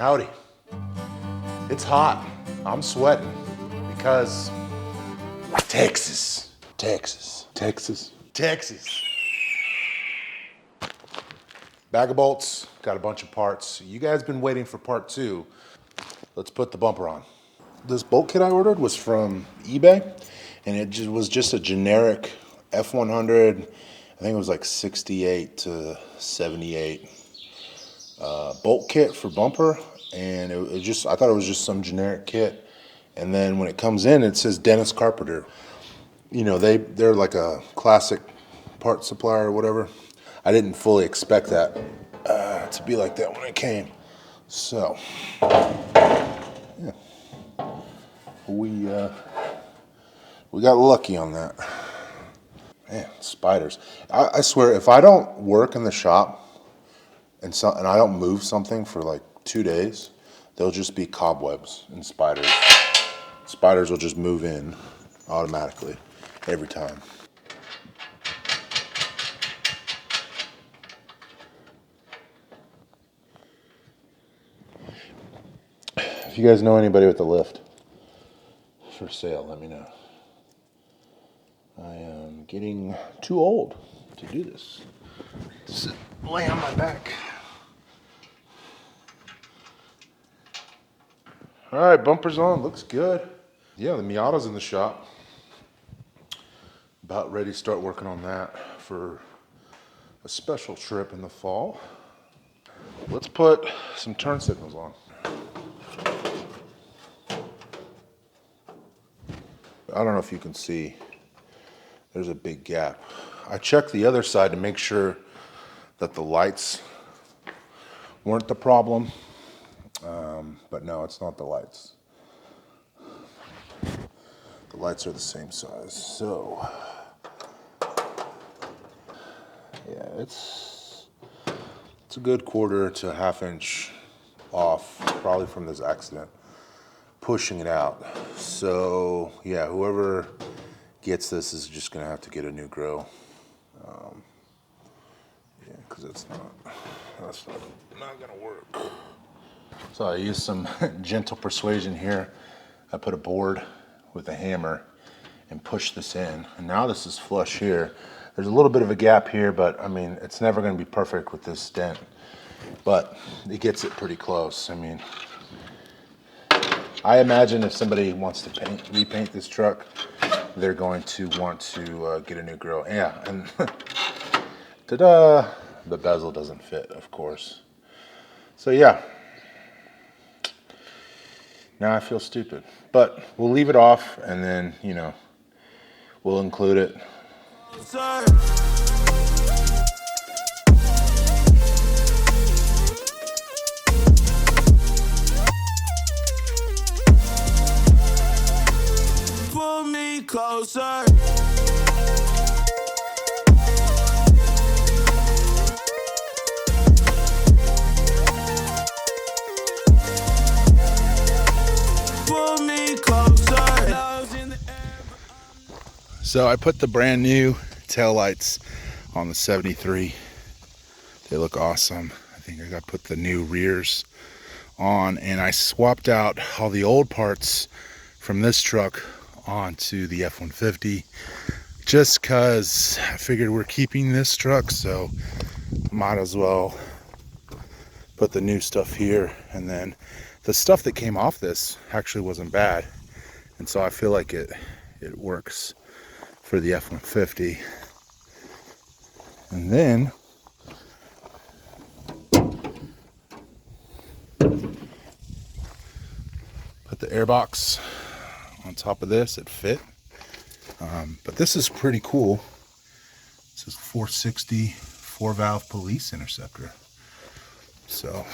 Howdy. It's hot. I'm sweating because Texas. Bag of bolts, got a bunch of parts. You guys been waiting for part 2. Let's put the bumper on. This bolt kit I ordered was from eBay, and it was just a generic F100. I think it was like 68 to 78 bolt kit for bumper, and I thought it was just some generic kit. And then when it comes in, it says Dennis Carpenter. You know, they're like a classic part supplier or whatever. I didn't fully expect that to be like that when it came. So, yeah, we got lucky on that. Man, spiders. I swear, if I don't work in the shop and I don't move something for like 2 days, there'll just be cobwebs and spiders. Spiders will just move in automatically every time. If you guys know anybody with a lift for sale, let me know. I am getting too old to do this. Sit, lay on my back. All right, bumper's on. Looks good. Yeah, the Miata's in the shop. About ready to start working on that for a special trip in the fall. Let's put some turn signals on. I don't know if you can see. There's a big gap. I checked the other side to make sure that the lights weren't the problem. But no, it's not the lights. The lights are the same size. So, yeah, it's a good 1/4 to 1/2 inch off, probably from this accident, pushing it out. So, yeah, whoever gets this is just gonna have to get a new grill. Yeah, because that's not gonna work. So I used some gentle persuasion here. I put a board with a hammer and pushed this in, and now this is flush here. There's a little bit of a gap here, but I mean, it's never gonna be perfect with this dent, but it gets it pretty close. I mean, I imagine if somebody wants to repaint this truck, they're going to want to get a new grill. Yeah, and ta-da! The bezel doesn't fit, of course. So yeah, now I feel stupid, but we'll leave it off, and then, you know, we'll include it. Pull me closer. So I put the brand new taillights on the 73. They look awesome. I think I got to put the new rears on, and I swapped out all the old parts from this truck onto the F-150 just because I figured we're keeping this truck, so might as well put the new stuff here. And then the stuff that came off this actually wasn't bad, and so I feel like it works for the F-150. And then put the airbox on top of this. It fit, but this is pretty cool. This is 460 4-valve police interceptor. So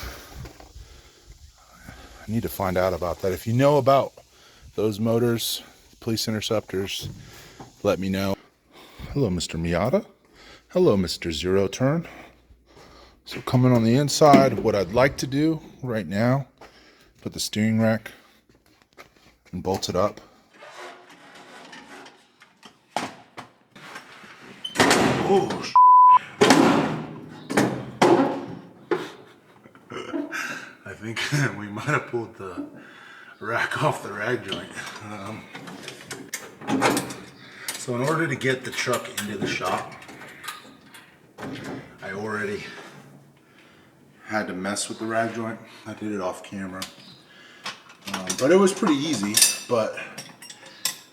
I need to find out about that. If you know about those motors, police interceptors, let me know. Hello, Mr. Miata. Hello, Mr. Zero Turn. So coming on the inside, what I'd like to do right now, put the steering rack and bolt it up. Oh, I think we might have pulled the rack off the rag joint. So in order to get the truck into the shop, I already had to mess with the rag joint. I did it off camera. But it was pretty easy, but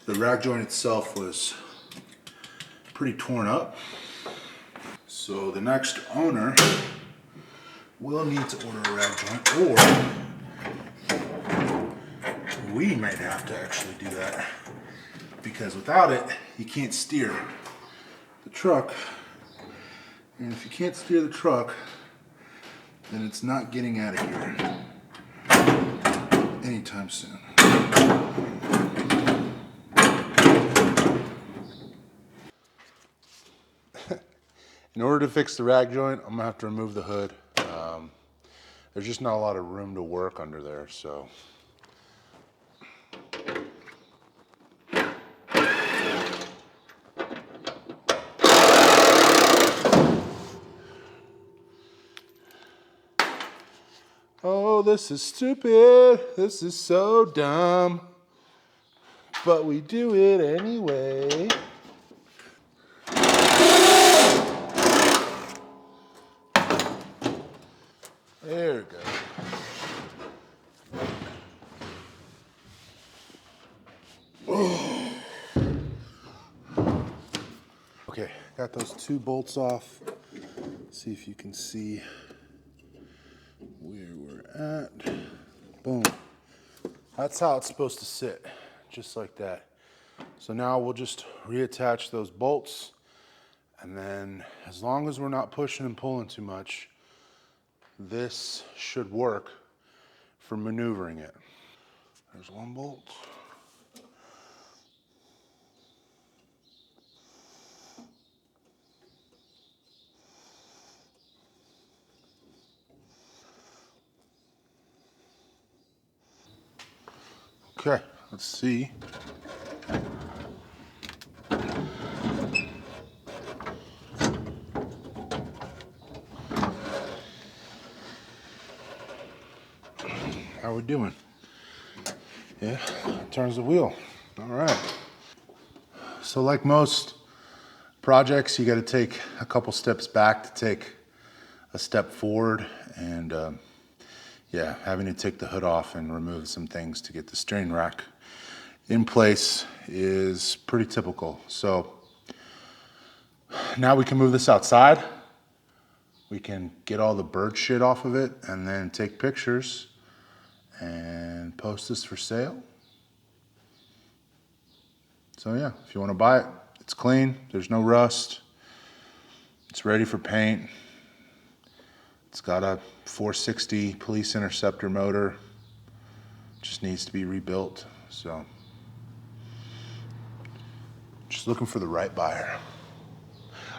the rag joint itself was pretty torn up. So the next owner will need to order a rag joint, or we might have to actually do that, because without it, you can't steer the truck. And if you can't steer the truck, then it's not getting out of here anytime soon. In order to fix the rag joint, I'm gonna have to remove the hood. There's just not a lot of room to work under there, so. Oh, this is stupid. This is so dumb. But we do it anyway. There we go. Okay, got those two bolts off. See if you can see where we're at. Boom. That's how it's supposed to sit, just like that. So now we'll just reattach those bolts, and then as long as we're not pushing and pulling too much, this should work for maneuvering it. There's one bolt. Okay, let's see. How we doing? Yeah, turns the wheel. All right. So like most projects, you got to take a couple steps back to take a step forward, and yeah, having to take the hood off and remove some things to get the steering rack in place is pretty typical. So now we can move this outside. We can get all the bird shit off of it and then take pictures and post this for sale. So yeah, if you want to buy it, it's clean, there's no rust, it's ready for paint. It's got a 460 Police Interceptor motor, just needs to be rebuilt. So just looking for the right buyer.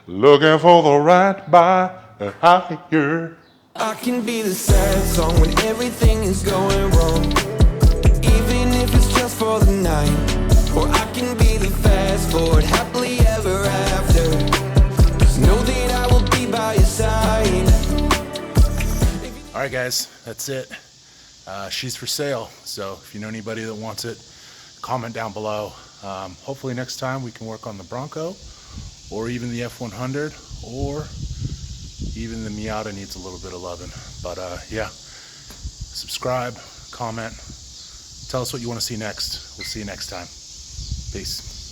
Looking for the right buyer. I can be the sad song when everything is going wrong, even if it's just for the night. Or I can be the fast forward, happily ever after. Just know that I will be by your side. All right, guys, that's it. She's for sale. So if you know anybody that wants it, comment down below. Hopefully next time we can work on the Bronco, or even the F-100, or even the Miata needs a little bit of loving. But yeah, subscribe, comment, tell us what you want to see next. We'll see you next time. Peace.